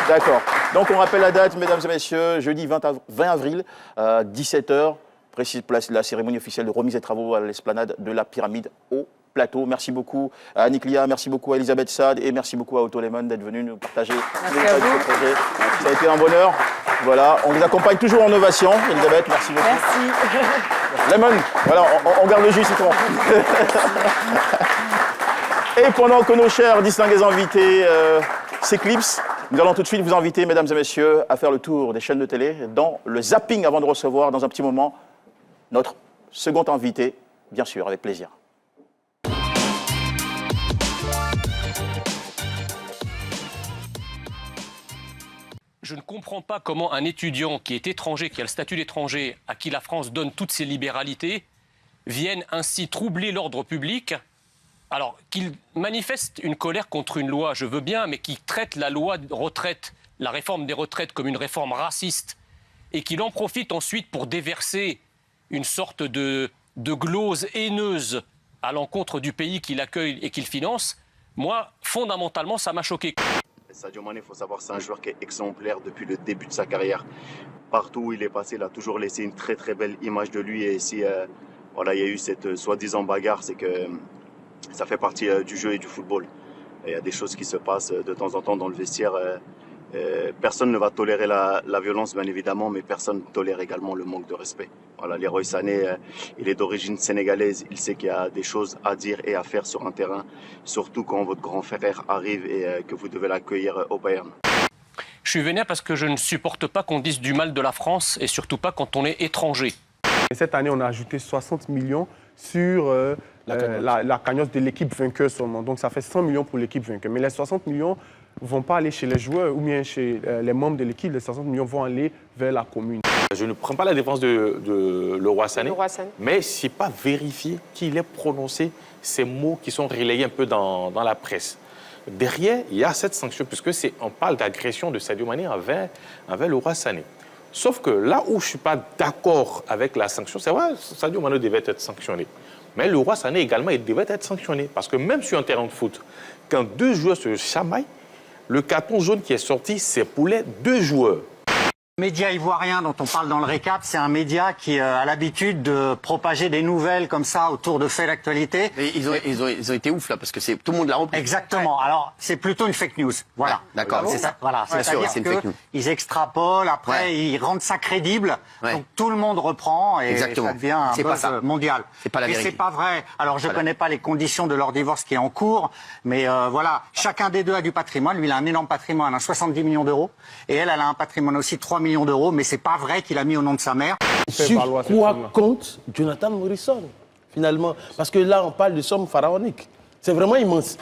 D'accord. Donc on rappelle la date, mesdames et messieurs, jeudi 20 avril, 17h, précise place la cérémonie officielle de remise des travaux à l'esplanade de la Pyramide au plateau. Merci beaucoup à Annick Lia, merci beaucoup à Elisabeth Saad et merci beaucoup à Autolemon d'être venu nous partager ce projet. Ça a été un bonheur. Voilà, on vous accompagne toujours en ovation. Elisabeth, merci beaucoup. Merci. Lemon, voilà, on garde le jus citron. Et pendant que nos chers distingués invités s'éclipsent, nous allons tout de suite vous inviter, mesdames et messieurs, à faire le tour des chaînes de télé dans le zapping avant de recevoir, dans un petit moment, notre second invité, bien sûr, avec plaisir. Je ne comprends pas comment un étudiant qui est étranger, qui a le statut d'étranger, à qui la France donne toutes ses libéralités, vienne ainsi troubler l'ordre public. Alors, qu'il manifeste une colère contre une loi, je veux bien, mais qu'il traite la loi de retraite, la réforme des retraites, comme une réforme raciste, et qu'il en profite ensuite pour déverser une sorte de glose haineuse à l'encontre du pays qu'il accueille et qu'il finance, moi, fondamentalement, ça m'a choqué. Sadio Mané, il faut savoir, c'est un joueur qui est exemplaire depuis le début de sa carrière. Partout où il est passé, il a toujours laissé une très très belle image de lui. Et si voilà, il y a eu cette soi-disant bagarre, c'est que ça fait partie du jeu et du football. Il y a des choses qui se passent de temps en temps dans le vestiaire. Personne ne va tolérer la violence, bien évidemment, mais personne ne tolère également le manque de respect. Voilà, Leroy Sané, il est d'origine sénégalaise. Il sait qu'il y a des choses à dire et à faire sur un terrain, surtout quand votre grand frère arrive et que vous devez l'accueillir au Bayern. Je suis vénère parce que je ne supporte pas qu'on dise du mal de la France et surtout pas quand on est étranger. Et cette année, on a ajouté 60 millions sur la cagnotte de l'équipe vainqueur seulement. Donc ça fait 100 millions pour l'équipe vainqueur. Mais les 60 millions ne vont pas aller chez les joueurs ou bien chez les membres de l'équipe. Les 60 millions vont aller vers la commune. Je ne prends pas la défense de Leroy Sané, mais ce n'est pas vérifié qu'il ait prononcé ces mots qui sont relayés un peu dans la presse. Derrière, il y a cette sanction, puisque on parle d'agression de Sadio Mané envers Leroy Sané. Sauf que là où je ne suis pas d'accord avec la sanction, c'est vrai, Sadio Mané devait être sanctionné. Mais Leroy Sané également, il devait être sanctionné. Parce que même sur un terrain de foot, quand deux joueurs se chamaillent, le carton jaune qui est sorti, c'est pour les deux joueurs. Le média ivoirien dont on parle dans le récap, c'est un média qui a l'habitude de propager des nouvelles comme ça autour de faits d'actualité. Ils ont été ouf là, parce que tout le monde l'a repris. Exactement. Alors, c'est plutôt une fake news. Voilà. D'accord. C'est ça. Voilà. C'est-à-dire qu'ils extrapolent, après ils rendent ça crédible. Donc tout le monde reprend et ça devient un buzz mondial. C'est pas la vérité. Et c'est pas vrai. Alors je connais pas les conditions de leur divorce qui est en cours, mais voilà, chacun des deux a du patrimoine. Lui, il a un énorme patrimoine, 70 millions d'euros, et elle a un patrimoine aussi 3 millions d'euros, mais c'est pas vrai qu'il a mis au nom de sa mère. Sur quoi compte Jonathan Morrison, finalement? Parce que là, on parle de sommes pharaoniques. C'est vraiment immense.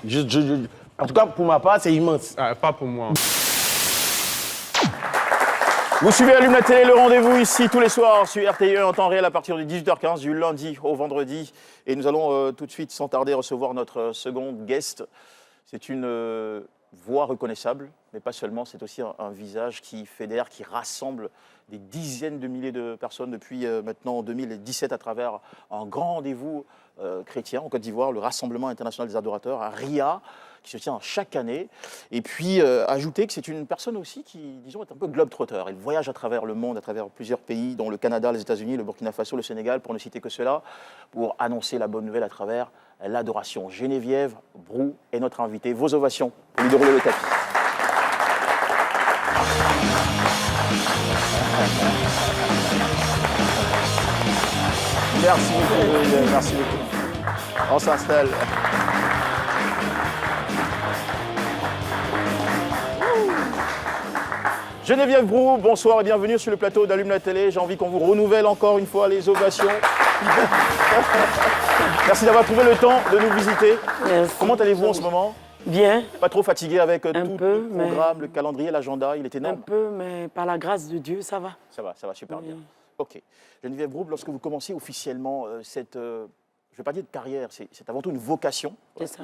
En tout cas, pour ma part, c'est immense. Pas pour moi. Vous suivez Allume la télé, le rendez-vous ici tous les soirs sur RTE en temps réel à partir de 18h15 du lundi au vendredi. Et nous allons tout de suite, sans tarder, recevoir notre second guest. C'est une voix reconnaissable, mais pas seulement, c'est aussi un visage qui fédère, qui rassemble des dizaines de milliers de personnes depuis maintenant 2017 à travers un grand rendez-vous chrétien en Côte d'Ivoire, le Rassemblement international des adorateurs à Ria, qui se tient chaque année. Et puis, ajouter que c'est une personne aussi qui, disons, est un peu globe-trotter. Elle voyage à travers le monde, à travers plusieurs pays, dont le Canada, les États-Unis, le Burkina Faso, le Sénégal, pour ne citer que cela, pour annoncer la bonne nouvelle à travers l'adoration. Geneviève Brou est notre invitée. Vos ovations pour lui dérouler le tapis. Merci beaucoup, Geneviève. Merci beaucoup. On s'installe. Geneviève Brou, bonsoir et bienvenue sur le plateau d'Allume la télé. J'ai envie qu'on vous renouvelle encore une fois les ovations Merci d'avoir trouvé le temps de nous visiter. Merci. Comment allez-vous en ce moment? Bien. Pas trop fatigué avec tout peu, le programme, le calendrier, l'agenda, il est énorme? Un peu, mais par la grâce de Dieu, ça va. Ça va super bien. Ok. Geneviève Groupe, lorsque vous commencez officiellement cette, je ne vais pas dire de carrière, c'est avant tout une vocation. C'est ça.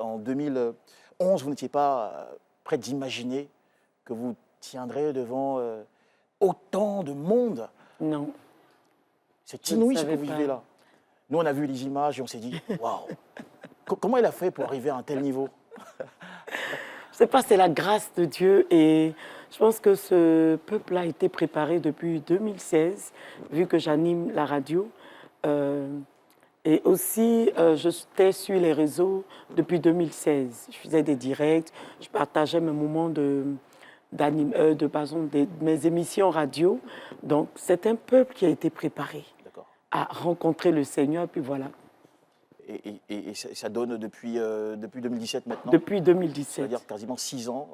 En 2011, vous n'étiez pas prêt d'imaginer que vous tiendrez devant autant de monde. Non. C'est inouï ce que vous vivez là. Nous, on a vu les images et on s'est dit, waouh, comment il a fait pour arriver à un tel niveau? Je sais pas, c'est la grâce de Dieu et je pense que ce peuple a été préparé depuis 2016, vu que j'anime la radio. Et aussi, j'étais sur les réseaux depuis 2016. Je faisais des directs, je partageais mes moments de mes émissions radio. Donc, c'est un peuple qui a été préparé à rencontrer le Seigneur, puis voilà. Et ça donne depuis 2017 maintenant? Depuis 2017. C'est-à-dire quasiment 6 ans.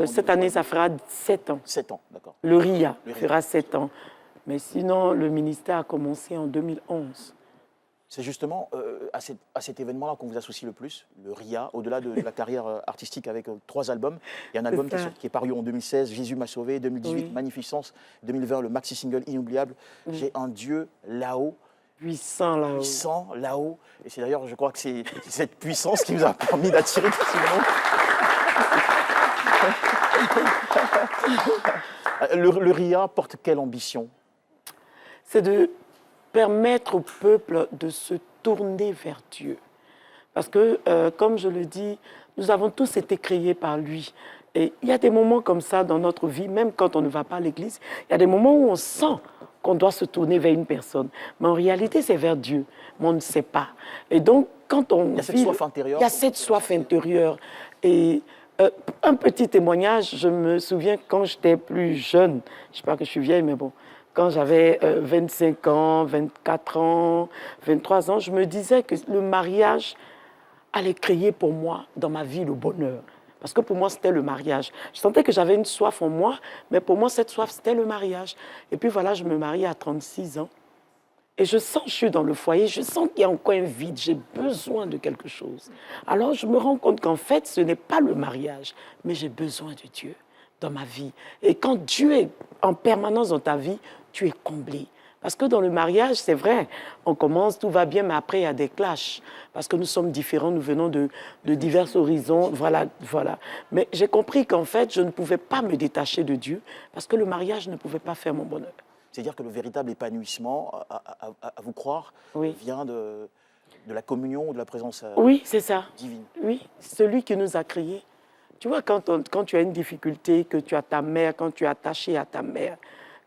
Cette année, ça fera 7 ans. 7 ans, d'accord. Le RIA fera 7 ans. Mais sinon, le ministère a commencé en 2011. C'est justement à cet événement-là qu'on vous associe le plus, le RIA, au-delà de la carrière artistique avec 3 albums. Il y a un album qui est paru en 2016, Jésus m'a sauvé, 2018, Magnificence, 2020, le maxi-single Inoubliable, J'ai un Dieu là-haut. Puissant là-haut. Puissant là-haut. Et c'est d'ailleurs, je crois que c'est cette puissance qui nous a permis d'attirer tout ce monde. Le RIA porte quelle ambition? C'est de permettre au peuple de se tourner vers Dieu. Parce que, comme je le dis, nous avons tous été créés par lui. Et il y a des moments comme ça dans notre vie, même quand on ne va pas à l'église, il y a des moments où on sent qu'on doit se tourner vers une personne. Mais en réalité, c'est vers Dieu. Mais on ne sait pas. Et donc, quand on... Il y a cette soif intérieure. Il y a cette soif intérieure. Et un petit témoignage, je me souviens quand j'étais plus jeune, je ne sais pas que je suis vieille, mais bon, quand j'avais 25 ans, 24 ans, 23 ans, je me disais que le mariage allait créer pour moi, dans ma vie, le bonheur. Parce que pour moi, c'était le mariage. Je sentais que j'avais une soif en moi, mais pour moi, cette soif, c'était le mariage. Et puis voilà, je me marie à 36 ans. Et je sens, je suis dans le foyer, je sens qu'il y a encore un vide, j'ai besoin de quelque chose. Alors je me rends compte qu'en fait, ce n'est pas le mariage, mais j'ai besoin de Dieu dans ma vie. Et quand Dieu est en permanence dans ta vie, tu es comblé. Parce que dans le mariage, c'est vrai, on commence, tout va bien, mais après, il y a des clashs. Parce que nous sommes différents, nous venons de divers horizons, voilà. Mais j'ai compris qu'en fait, je ne pouvais pas me détacher de Dieu, parce que le mariage ne pouvait pas faire mon bonheur. C'est-à-dire que le véritable épanouissement, à vous croire, vient de la communion ou de la présence oui, c'est ça. Divine. Oui, celui qui nous a créés. Tu vois, quand tu as une difficulté, que tu as ta mère, quand tu es attaché à ta mère,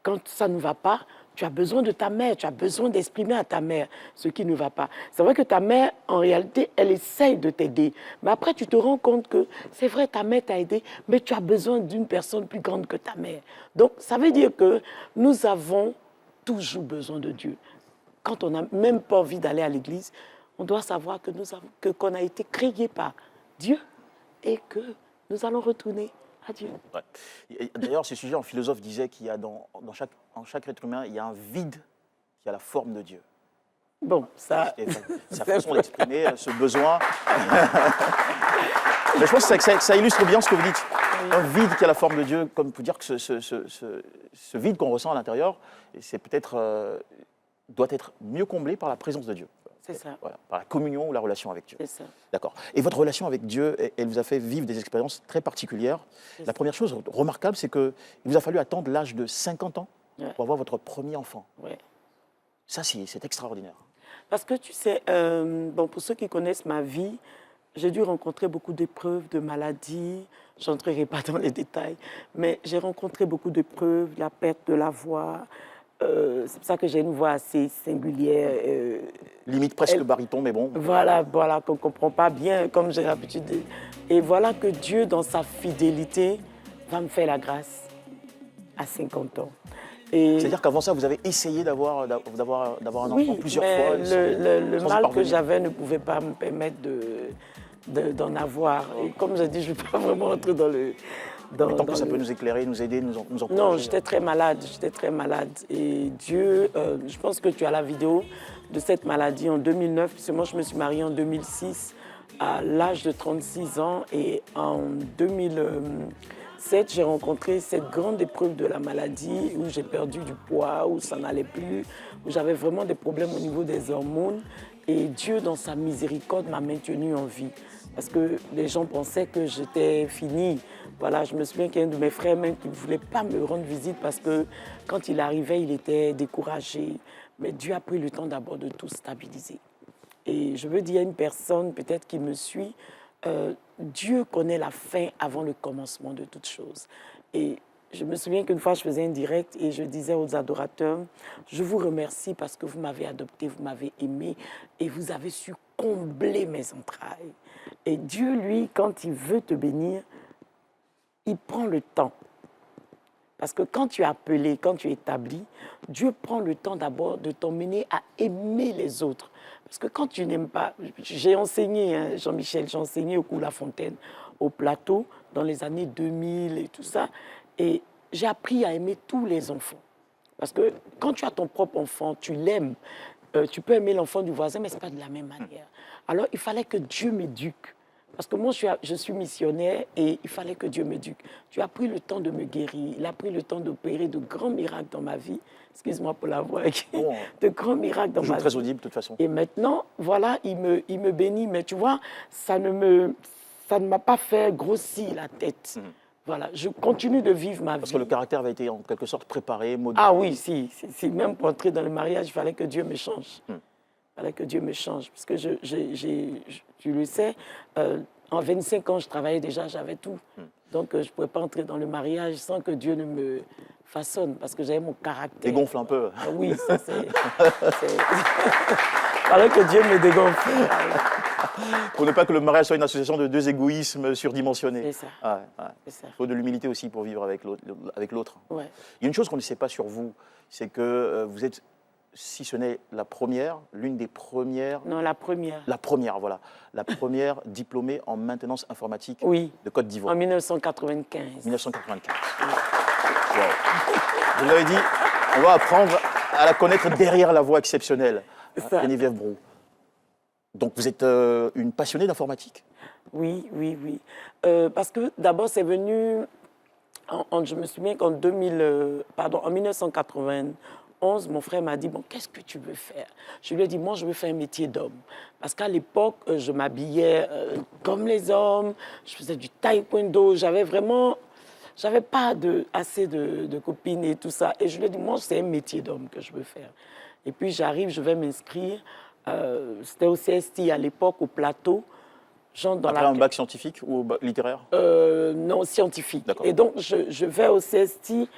quand ça ne va pas, tu as besoin de ta mère, tu as besoin d'exprimer à ta mère ce qui ne va pas. C'est vrai que ta mère, en réalité, elle essaye de t'aider. Mais après, tu te rends compte que c'est vrai, ta mère t'a aidé, mais tu as besoin d'une personne plus grande que ta mère. Donc, ça veut dire que nous avons toujours besoin de Dieu. Quand on n'a même pas envie d'aller à l'église, on doit savoir que qu'on a été créé par Dieu et que nous allons retourner à Dieu. Ouais. D'ailleurs, ce sujet, un philosophe disait qu'il y a en chaque être humain, il y a un vide qui a la forme de Dieu. Bon, ça... Sa façon d'exprimer ce besoin. Mais je pense que ça illustre bien ce que vous dites. Un vide qui a la forme de Dieu, comme pour dire que ce vide qu'on ressent à l'intérieur, c'est peut-être doit être mieux comblé par la présence de Dieu. C'est ça. Voilà, par la communion ou la relation avec Dieu. C'est ça. D'accord. Et votre relation avec Dieu, elle vous a fait vivre des expériences très particulières. La première chose remarquable, c'est qu'il vous a fallu attendre l'âge de 50 ans pour avoir votre premier enfant. Ouais. Ça, c'est extraordinaire. Parce que tu sais, pour ceux qui connaissent ma vie, j'ai dû rencontrer beaucoup d'épreuves, de maladies. Je n'entrerai pas dans les détails, mais j'ai rencontré beaucoup d'épreuves, la perte de la voix. C'est pour ça que j'ai une voix assez singulière. Limite presque baryton, mais bon. Voilà, qu'on ne comprend pas bien, comme j'ai l'habitude de... Et voilà que Dieu, dans sa fidélité, va me faire la grâce à 50 ans. C'est-à-dire qu'avant ça, vous avez essayé d'avoir un enfant plusieurs fois. Le mal que j'avais ne pouvait pas me permettre d'en avoir. Et comme j'ai dit, je ne vais pas vraiment entrer Mais tant que ça peut nous éclairer, nous aider, nous encourager. Non, j'étais très malade, Et Dieu, je pense que tu as la vidéo de cette maladie en 2009, puisque moi je me suis mariée en 2006 à l'âge de 36 ans. Et en 2007, j'ai rencontré cette grande épreuve de la maladie où j'ai perdu du poids, où ça n'allait plus, où j'avais vraiment des problèmes au niveau des hormones. Et Dieu, dans sa miséricorde, m'a maintenue en vie. Parce que les gens pensaient que j'étais finie. Voilà, je me souviens qu'il y a un de mes frères même qui ne voulait pas me rendre visite parce que quand il arrivait, il était découragé. Mais Dieu a pris le temps d'abord de tout stabiliser. Et je veux dire à une personne peut-être qui me suit, Dieu connaît la fin avant le commencement de toutes choses. Et je me souviens qu'une fois, je faisais un direct et je disais aux adorateurs, je vous remercie parce que vous m'avez adopté, vous m'avez aimé et vous avez su combler mes entrailles. Et Dieu, lui, quand il veut te bénir, il prend le temps. Parce que quand tu es appelé, quand tu es établi, Dieu prend le temps d'abord de t'emmener à aimer les autres. Parce que quand tu n'aimes pas... J'ai enseigné, hein, Jean-Michel, j'ai enseigné au Cours-La-Fontaine, au plateau, dans les années 2000 et tout ça. Et j'ai appris à aimer tous les enfants. Parce que quand tu as ton propre enfant, tu l'aimes. Tu peux aimer l'enfant du voisin, mais ce n'est pas de la même manière. Alors, il fallait que Dieu m'éduque. Parce que moi, je suis missionnaire et il fallait que Dieu m'éduque. Dieu a pris le temps de me guérir. Il a pris le temps d'opérer de grands miracles dans ma vie. Excuse-moi pour la voix. De grands miracles dans ma vie. Toujours très audible, de toute façon. Et maintenant, voilà, il me bénit. Mais tu vois, ça ne m'a pas fait grossir la tête. Voilà, je continue de vivre ma vie. Parce que le caractère avait été en quelque sorte préparé, modifié. Ah oui, si. Même pour entrer dans le mariage, il fallait que Dieu me change. Il fallait que Dieu me change. Parce que tu le sais, en 25 ans, je travaillais déjà, j'avais tout. Donc, je ne pouvais pas entrer dans le mariage sans que Dieu ne me façonne, parce que j'avais mon caractère. Dégonfle un peu. Ah oui, ça c'est... Il fallait que Dieu me dégonfle. Pour ne pas que le mariage soit une association de deux égoïsmes surdimensionnés. C'est ça. Il faut de l'humilité aussi pour vivre avec l'autre. Ouais. Il y a une chose qu'on ne sait pas sur vous, c'est que vous êtes, si ce n'est la première, l'une des premières... Non, la première. La première, voilà. La première diplômée en maintenance informatique de Côte d'Ivoire. En 1995. 1995. Wow. Vous l'avez dit, on va apprendre à la connaître derrière la voix exceptionnelle. Geneviève Brou. Donc vous êtes une passionnée d'informatique? Oui. Parce que d'abord, c'est venu... je me souviens qu'en 1991, mon frère m'a dit, bon, qu'est-ce que tu veux faire? Je lui ai dit, moi, je veux faire un métier d'homme. Parce qu'à l'époque, je m'habillais comme les hommes, je faisais du taekwondo, j'avais pas assez de copines et tout ça. Et je lui ai dit, moi, c'est un métier d'homme que je veux faire. Et puis, j'arrive, je vais m'inscrire. C'était au CST à l'époque, au plateau. Après un bac scientifique ou littéraire? Non, scientifique. Et donc, je vais au CST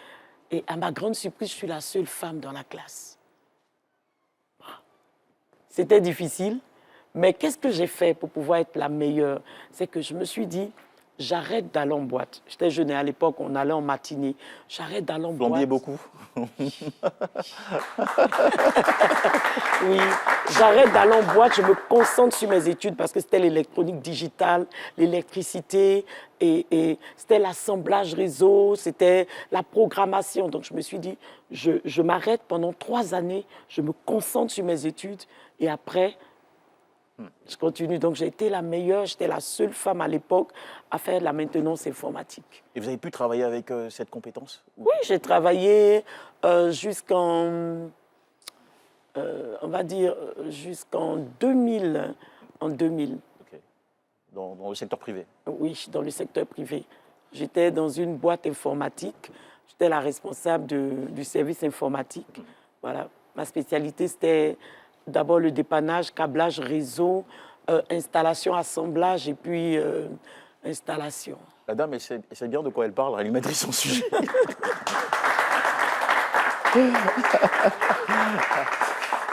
et à ma grande surprise, je suis la seule femme dans la classe. C'était difficile, mais qu'est-ce que j'ai fait pour pouvoir être la meilleure? C'est que je me suis dit, j'arrête d'aller en boîte. J'étais jeune et à l'époque, on allait en matinée. J'arrête d'aller en boîte. Plombier beaucoup? Oui, j'arrête d'aller en boîte, je me concentre sur mes études parce que c'était l'électronique digitale, l'électricité, et c'était l'assemblage réseau, c'était la programmation. Donc je me suis dit, je m'arrête pendant 3 années, je me concentre sur mes études et après, je continue. Donc j'ai été la meilleure, j'étais la seule femme à l'époque à faire de la maintenance informatique. Et vous avez pu travailler avec cette compétence? Oui, j'ai travaillé jusqu'en... on va dire jusqu'en 2000. En 2000. Okay. Dans le secteur privé? Oui, dans le secteur privé. J'étais dans une boîte informatique. J'étais la responsable du service informatique. Voilà. Ma spécialité, c'était d'abord le dépannage, câblage, réseau, installation, assemblage et puis installation. La dame, elle sait bien de quoi elle parle, elle maîtrise son sujet.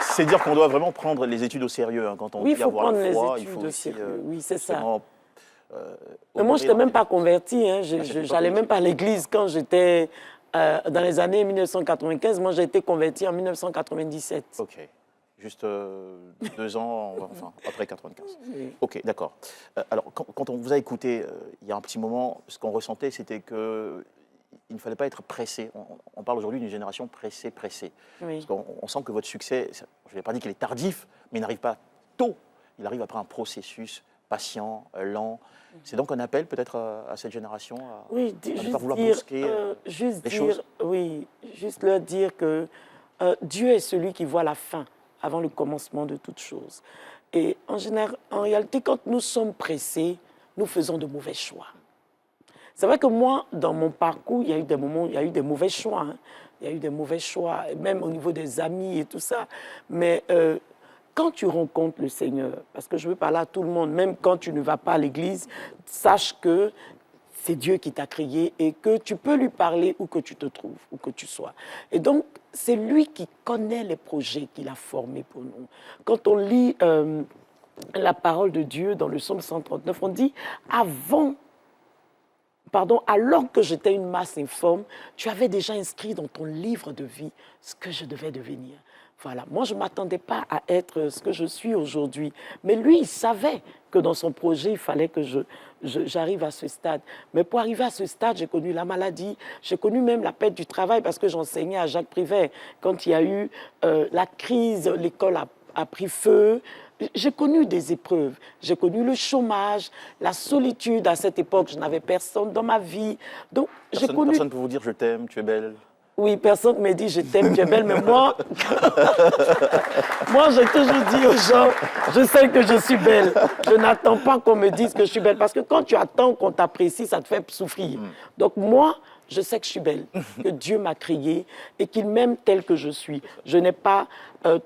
C'est dire qu'on doit vraiment prendre les études au sérieux hein, quand on dit avoir la foi. Il faut prendre les études au sérieux. Oui, c'est ça. Mais moi, je n'étais même pas convertie. Hein. Je n'allais même pas à l'église quand j'étais dans les années 1995. Moi, j'ai été convertie en 1997. OK. Juste 2 ans, enfin, après 95. Oui. Ok, d'accord. Alors, quand on vous a écouté, il y a un petit moment, ce qu'on ressentait, c'était que il ne fallait pas être pressé. On parle aujourd'hui d'une génération pressée. Oui. Parce qu'on sent que votre succès, je n'ai pas dit qu'il est tardif, mais il n'arrive pas tôt. Il arrive après un processus patient, lent. C'est donc un appel peut-être à cette génération à ne pas vouloir brusquer les choses. Oui, juste leur dire que Dieu est celui qui voit la fin avant le commencement de toutes choses. Et en réalité, quand nous sommes pressés, nous faisons de mauvais choix. C'est vrai que moi, dans mon parcours, il y a eu des moments, il y a eu des mauvais choix. Hein. Il y a eu des mauvais choix, même au niveau des amis et tout ça. Mais quand tu rencontres le Seigneur, parce que je veux parler à tout le monde, même quand tu ne vas pas à l'église, sache que c'est Dieu qui t'a créé et que tu peux lui parler où que tu te trouves, où que tu sois. Et donc, c'est lui qui connaît les projets qu'il a formés pour nous. Quand on lit la parole de Dieu dans le psaume 139, on dit « alors que j'étais une masse informe, tu avais déjà inscrit dans ton livre de vie ce que je devais devenir. » Voilà, moi je ne m'attendais pas à être ce que je suis aujourd'hui. Mais lui, il savait que dans son projet, il fallait que j'arrive à ce stade. Mais pour arriver à ce stade, j'ai connu la maladie, j'ai connu même la perte du travail parce que j'enseignais à Jacques Prévert. Quand il y a eu la crise, l'école a pris feu. J'ai connu des épreuves, j'ai connu le chômage, la solitude. À cette époque, je n'avais personne dans ma vie. Donc, Personne ne peut vous dire « je t'aime, tu es belle ». Oui, personne ne me dit « je t'aime, tu es belle », mais moi, moi j'ai toujours dit aux gens « je sais que je suis belle ». Je n'attends pas qu'on me dise que je suis belle, parce que quand tu attends qu'on t'apprécie, ça te fait souffrir. Donc moi, je sais que je suis belle, que Dieu m'a créée et qu'il m'aime telle que je suis. Je n'ai pas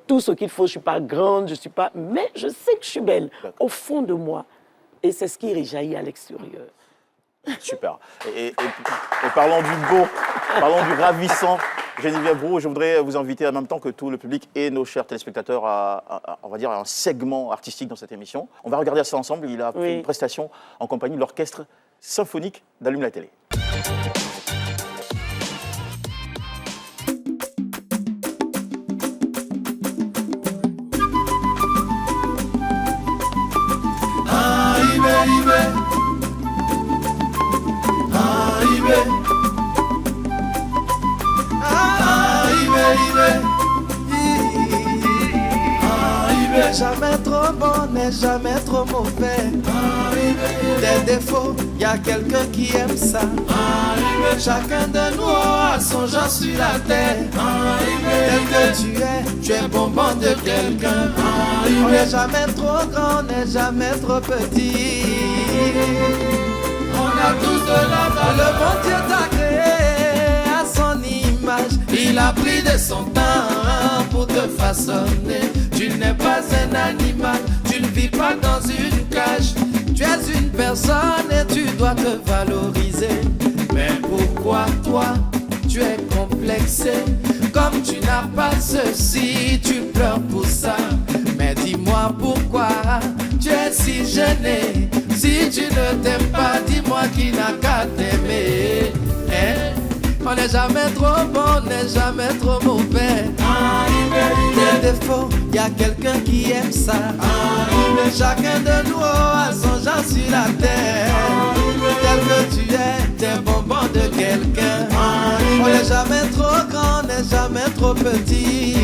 tout ce qu'il faut, je ne suis pas grande, je suis pas... mais je sais que je suis belle, au fond de moi. Et c'est ce qui réjaillit à l'extérieur. Super. Et parlons du beau, parlons du ravissant Geneviève Roux. Je voudrais vous inviter en même temps que tout le public et nos chers téléspectateurs à on va dire, un segment artistique dans cette émission. On va regarder ça ensemble. Il a fait une prestation en compagnie de l'orchestre symphonique d'Allume la télé. Jamais trop bon, n'est jamais trop mauvais. Des défauts, y a quelqu'un qui aime ça. Chacun de nous a son genre sur la terre. Tel que tu es bonbon de quelqu'un. On n'est jamais trop grand, on n'est jamais trop petit. On a tous de la valeur. Le bon Dieu t'a créé à son image. Il a pris de son temps pour te façonner. Tu n'es pas un animal, tu ne vis pas dans une cage. Tu es une personne et tu dois te valoriser. Mais pourquoi toi, tu es complexé? Comme tu n'as pas ceci, tu pleures pour ça. Mais dis-moi pourquoi tu es si gêné. Si tu ne t'aimes pas, dis-moi qui n'a qu'à t'aimer. On n'est jamais trop bon, on n'est jamais trop mauvais. Des défauts, y a quelqu'un qui aime ça. Chacun de nous a son genre sur la terre. Tel que tu es, t'es bonbon de quelqu'un. On n'est jamais trop grand, on n'est jamais trop petit.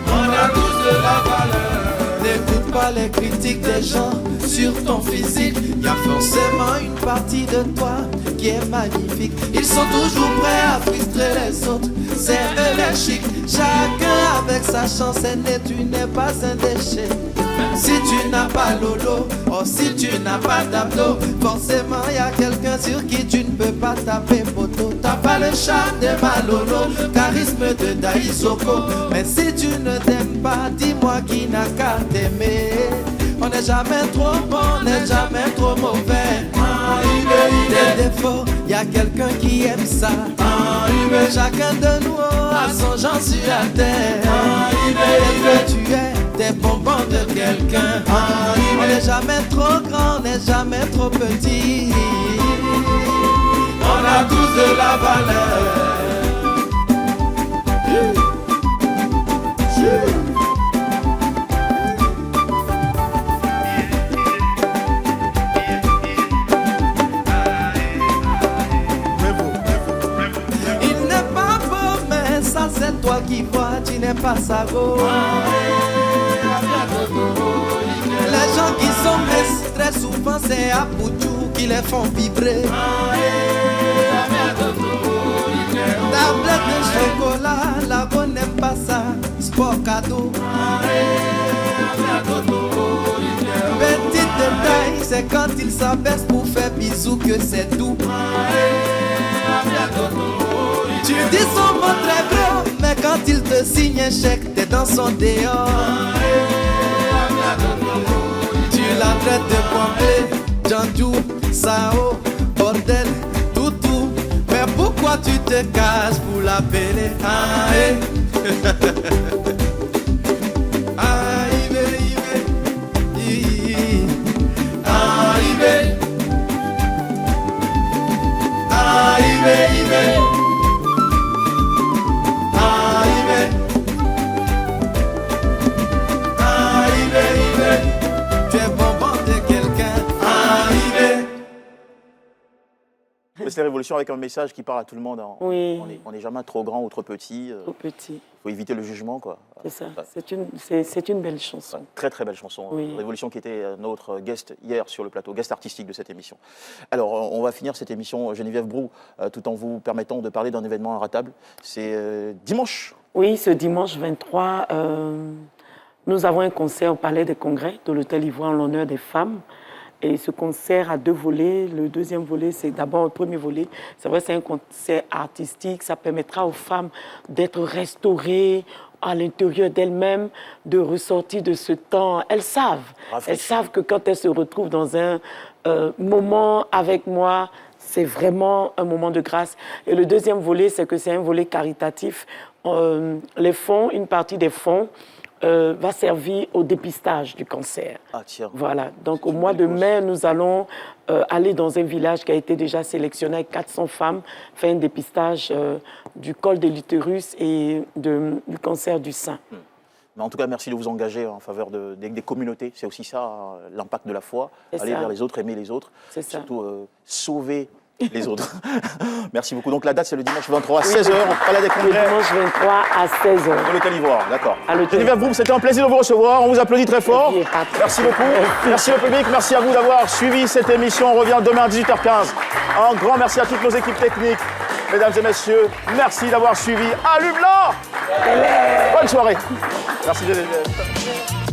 On a tous de la valeur. N'écoute pas les critiques des gens sur ton physique. Y a forcément une partie de toi qui est magnifique. Ils sont toujours prêts à frustrer les autres. C'est eux les chics. Chacun avec sa chance aînée. Tu n'es pas un déchet. Si tu n'as pas lolo, oh si tu n'as pas d'abdos, forcément y a quelqu'un sur qui tu ne peux pas taper poteau. T'as pas le charme de Malolo, charisme de Daïsoko. Mais si tu ne t'aimes pas, dis-moi qui n'a qu'à t'aimer. On n'est jamais trop bon, on n'est jamais trop mauvais. Des défauts, y a quelqu'un qui aime ça. Chacun de nous a son genre sur la terre. Et que tu es des bonbons de quelqu'un. On n'est jamais trop grand, on n'est jamais trop petit. On a tous de la valeur. toi qui vois, tu n'es pas sago. Les gens qui sont messes, très souvent c'est à Pouchou qui les font vibrer. Tablette de chocolat, la bonne n'aime pas ça, sport cadeau. Petit détail, c'est quand il s'abaisse pour faire bisous que c'est doux. Tu dis son mot très gros, mais quand il te signe un chèque, t'es dans son dehors. Tu la traites de pompée, Janjou, Sao, bordel, toutou. Mais pourquoi tu te caches pour l'appeler? Tu es bonbon de quelqu'un. C'est la révolution avec un message qui parle à tout le monde. Oui. On n'est jamais trop grand ou trop petit. Trop petit. Il faut éviter le jugement, quoi. C'est ça. C'est une belle chanson. Très très belle chanson. Oui. Révolution qui était notre guest hier sur le plateau, guest artistique de cette émission. Alors on va finir cette émission, Geneviève Brou, tout en vous permettant de parler d'un événement inratable. C'est dimanche. Oui, ce dimanche 23, nous avons un concert au Palais des Congrès de l'Hôtel Ivoire en l'honneur des femmes. Et ce concert a deux volets. Le deuxième volet, c'est d'abord le premier volet. C'est vrai, c'est un concert artistique. Ça permettra aux femmes d'être restaurées à l'intérieur d'elles-mêmes, de ressortir de ce temps. Elles savent que quand elles se retrouvent dans un moment avec moi, c'est vraiment un moment de grâce. Et le deuxième volet, c'est que c'est un volet caritatif. Les fonds, une partie des fonds, va servir au dépistage du cancer. Ah, tiens. Voilà. Donc, au mois de mai, nous allons aller dans un village qui a été déjà sélectionné avec 400 femmes, faire un dépistage du col de l'utérus et du cancer du sein. Mais en tout cas, merci de vous engager en faveur des communautés. C'est aussi ça, l'impact de la foi. Aller vers les autres, aimer les autres. C'est ça. Surtout sauver les autres. Merci beaucoup. Donc la date, c'est le dimanche 23 à 16h au Palais des Congrès. Le dimanche 23 à 16h. Dans l'Hôtel Ivoire, d'accord. Geneviève Brou, c'était un plaisir de vous recevoir. On vous applaudit très fort. Merci beaucoup. Merci au public. Merci à vous d'avoir suivi cette émission. On revient demain à 18h15. Un grand merci à toutes nos équipes techniques. Mesdames et messieurs, merci d'avoir suivi. Allume-la. Bonne soirée. Merci Geneviève.